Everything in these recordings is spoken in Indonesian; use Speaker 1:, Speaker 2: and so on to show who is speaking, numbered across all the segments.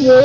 Speaker 1: Basri.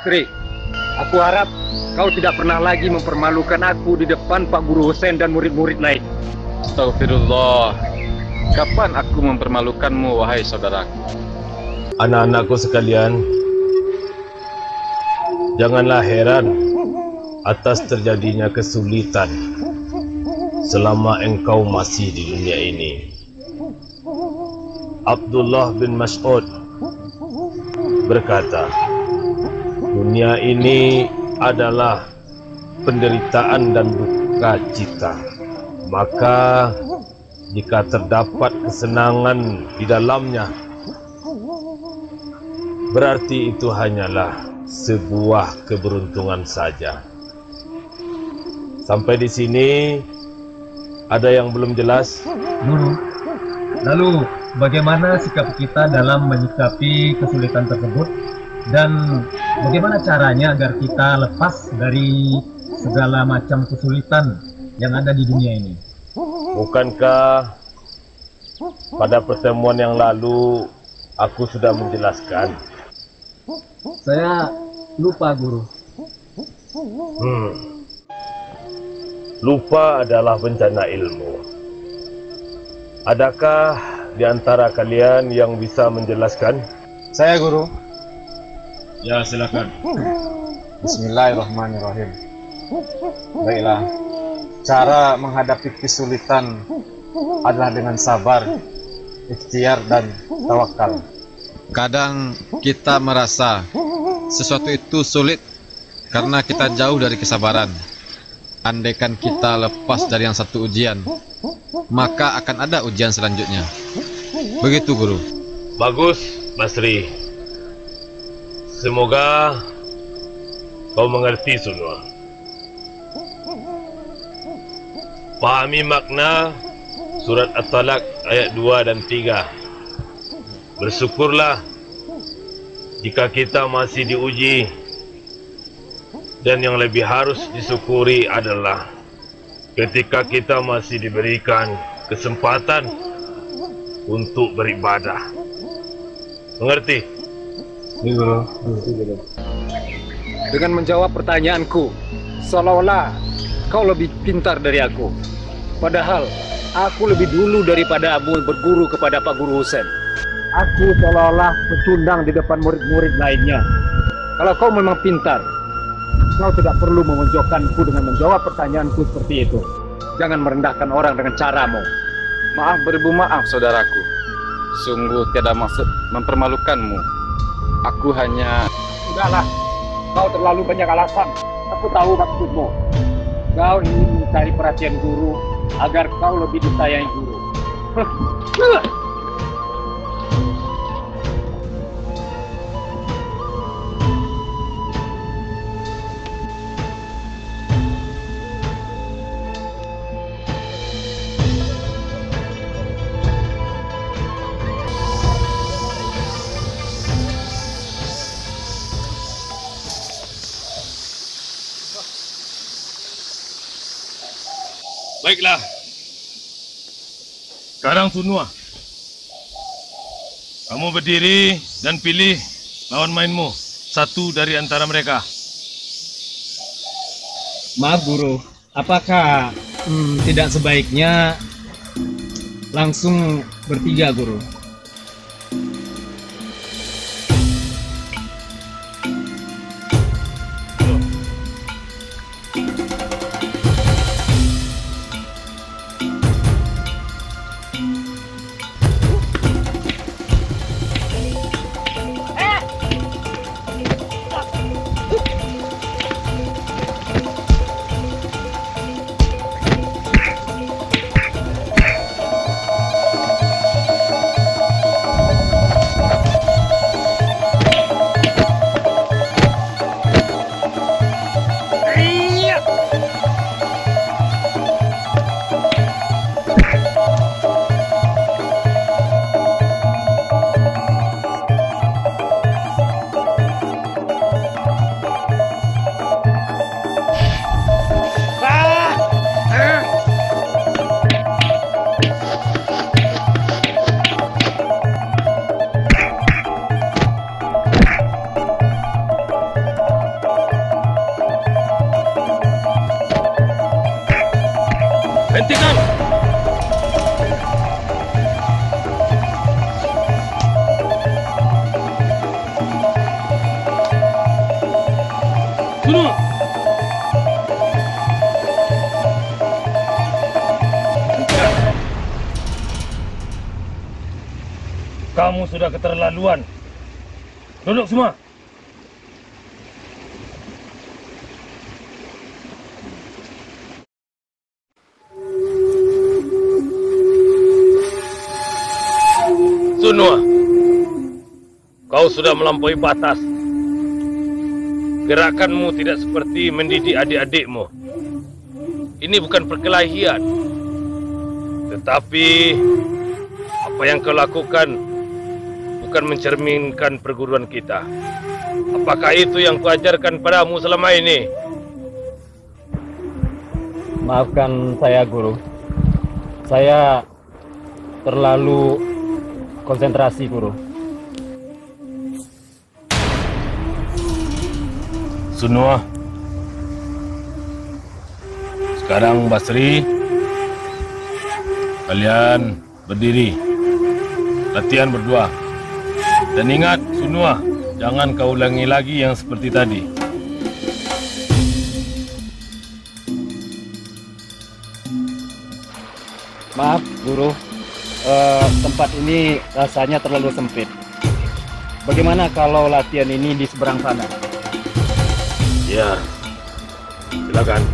Speaker 2: Sri, aku harap kau tidak pernah lagi mempermalukan aku di depan Pak Guru Hussein dan murid-murid lain.
Speaker 3: Astagfirullah. Kapan aku mempermalukanmu, wahai saudaraku?
Speaker 4: Anak-anakku sekalian, janganlah heran atas terjadinya kesulitan selama engkau masih di dunia ini. Abdullah bin Mas'ud berkata, dunia ini adalah penderitaan dan duka cita. Maka jika terdapat kesenangan di dalamnya, berarti itu hanyalah sebuah keberuntungan saja. Sampai di sini ada yang belum jelas?
Speaker 5: Guru, lalu bagaimana sikap kita dalam menyikapi kesulitan tersebut? Dan bagaimana caranya agar kita lepas dari segala macam kesulitan yang ada di dunia ini?
Speaker 4: Bukankah pada pertemuan yang lalu aku sudah menjelaskan?
Speaker 5: Saya lupa, Guru.
Speaker 4: Lupa adalah bencana ilmu. Adakah di antara kalian yang bisa menjelaskan?
Speaker 1: Saya, Guru.
Speaker 4: Ya, silakan.
Speaker 1: Bismillahirrahmanirrahim. Baiklah, cara menghadapi kesulitan adalah dengan sabar, ikhtiar, dan tawakal.
Speaker 3: Kadang kita merasa sesuatu itu sulit karena kita jauh dari kesabaran. Andaikan kita lepas dari yang satu ujian, maka akan ada ujian selanjutnya. Begitu, Guru.
Speaker 4: Bagus, Basri. Semoga kau mengerti semua. Pahami makna surat At-Talaq ayat 2 dan 3. Bersyukurlah jika kita masih diuji, dan yang lebih harus disyukuri adalah ketika kita masih diberikan kesempatan untuk beribadah. Mengerti?
Speaker 2: Dengan menjawab pertanyaanku, seolah-olah kau lebih pintar dari aku. Padahal aku lebih dulu daripada kamu berguru kepada Pak Guru Hussein. Aku seolah-olah pecundang di depan murid-murid lainnya. Kalau kau memang pintar, kau tidak perlu memojokkanku dengan menjawab pertanyaanku seperti itu. Jangan merendahkan orang dengan caramu.
Speaker 3: Maaf beribu maaf, saudaraku. Sungguh tiada maksud mempermalukanmu. Aku hanya...
Speaker 2: Sudahlah, kau terlalu banyak alasan. Aku tahu maksudmu. Kau ingin mencari perhatian guru agar kau lebih disayangi guru.
Speaker 4: Baiklah. Sekarang semua, kamu berdiri dan pilih lawan mainmu, satu dari antara mereka.
Speaker 5: Maaf, Guru. Apakah tidak sebaiknya langsung bertiga, Guru?
Speaker 4: Semua. Kamu sudah keterlaluan. Duduk semua. Sunua, kau sudah melampaui batas. Gerakanmu tidak seperti mendidik adik-adikmu. Ini bukan perkelahian. Tetapi apa yang kau lakukan bukan mencerminkan perguruan kita. Apakah itu yang kuajarkan padamu selama ini?
Speaker 2: Maafkan saya, Guru. Saya terlalu konsentrasi, Guru.
Speaker 4: Sunua. Sekarang Basri, kalian berdiri. Latihan berdua. Dan ingat, Sunua, jangan kau ulangi lagi yang seperti tadi.
Speaker 2: Maaf, Guru. Tempat ini rasanya terlalu sempit. Bagaimana kalau latihan ini di seberang sana?
Speaker 4: Ya, silakan.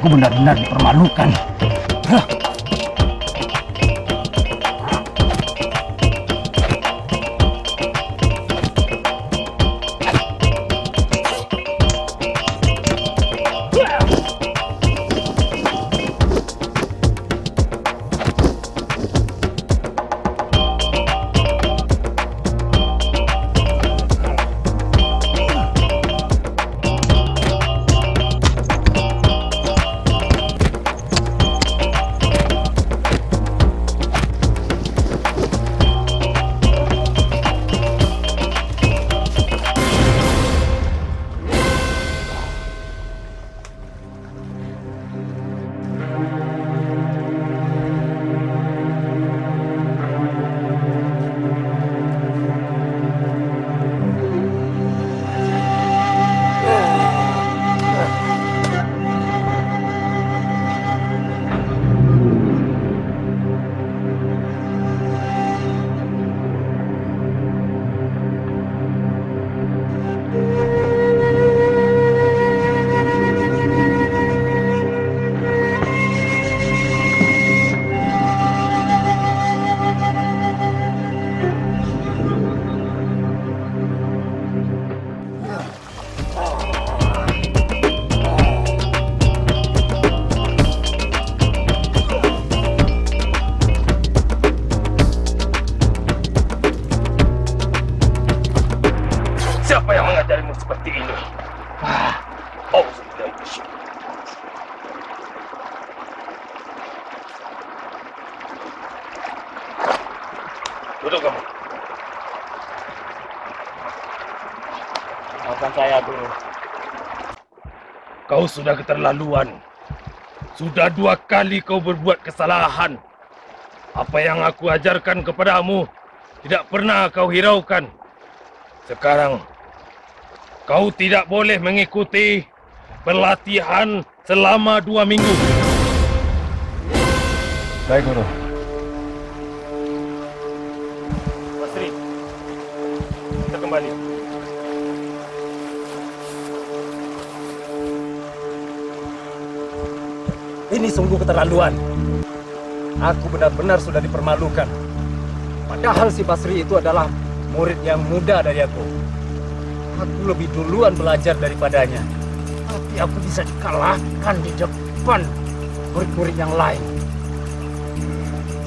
Speaker 5: Aku benar-benar dipermalukan.
Speaker 4: Siapa yang mengajarimu seperti ini? Oh, sudah. Duduk kamu.
Speaker 2: Maafkan saya, Guru.
Speaker 4: Kau sudah keterlaluan. Sudah 2 kali kau berbuat kesalahan. Apa yang aku ajarkan kepadamu tidak pernah kau hiraukan. Sekarang, kau tidak boleh mengikuti pelatihan selama 2 minggu.
Speaker 1: Baik, Guru.
Speaker 4: Basri, kita kembali.
Speaker 2: Ini sungguh keterlaluan. Aku benar-benar sudah dipermalukan. Padahal si Basri itu adalah murid yang muda dari aku. Aku lebih duluan belajar daripadanya. Tapi aku bisa dikalahkan di depan murid-murid yang lain.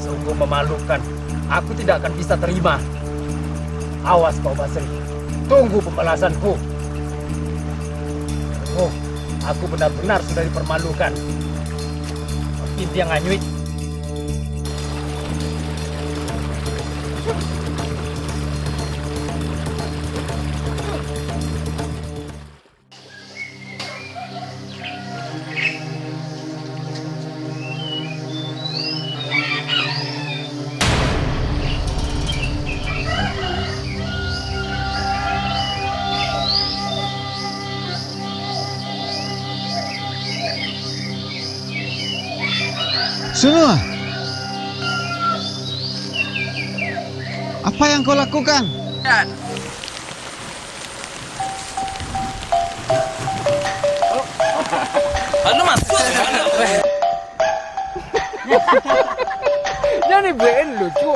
Speaker 2: Sungguh memalukan. Aku tidak akan bisa terima. Awas kau Basri. Tunggu pembalasanku. Oh, aku benar-benar sudah dipermalukan. Dia nganyuit.
Speaker 3: Sunua, apa yang kau lakukan?
Speaker 6: Ano masuk?
Speaker 2: Jadi BN lucu.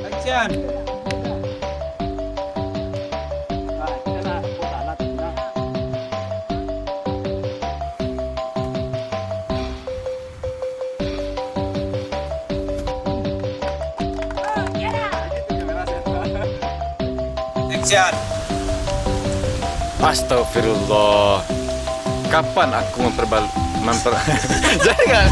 Speaker 6: Action. Action.
Speaker 3: Astagfirullah. Kapan aku Jangan.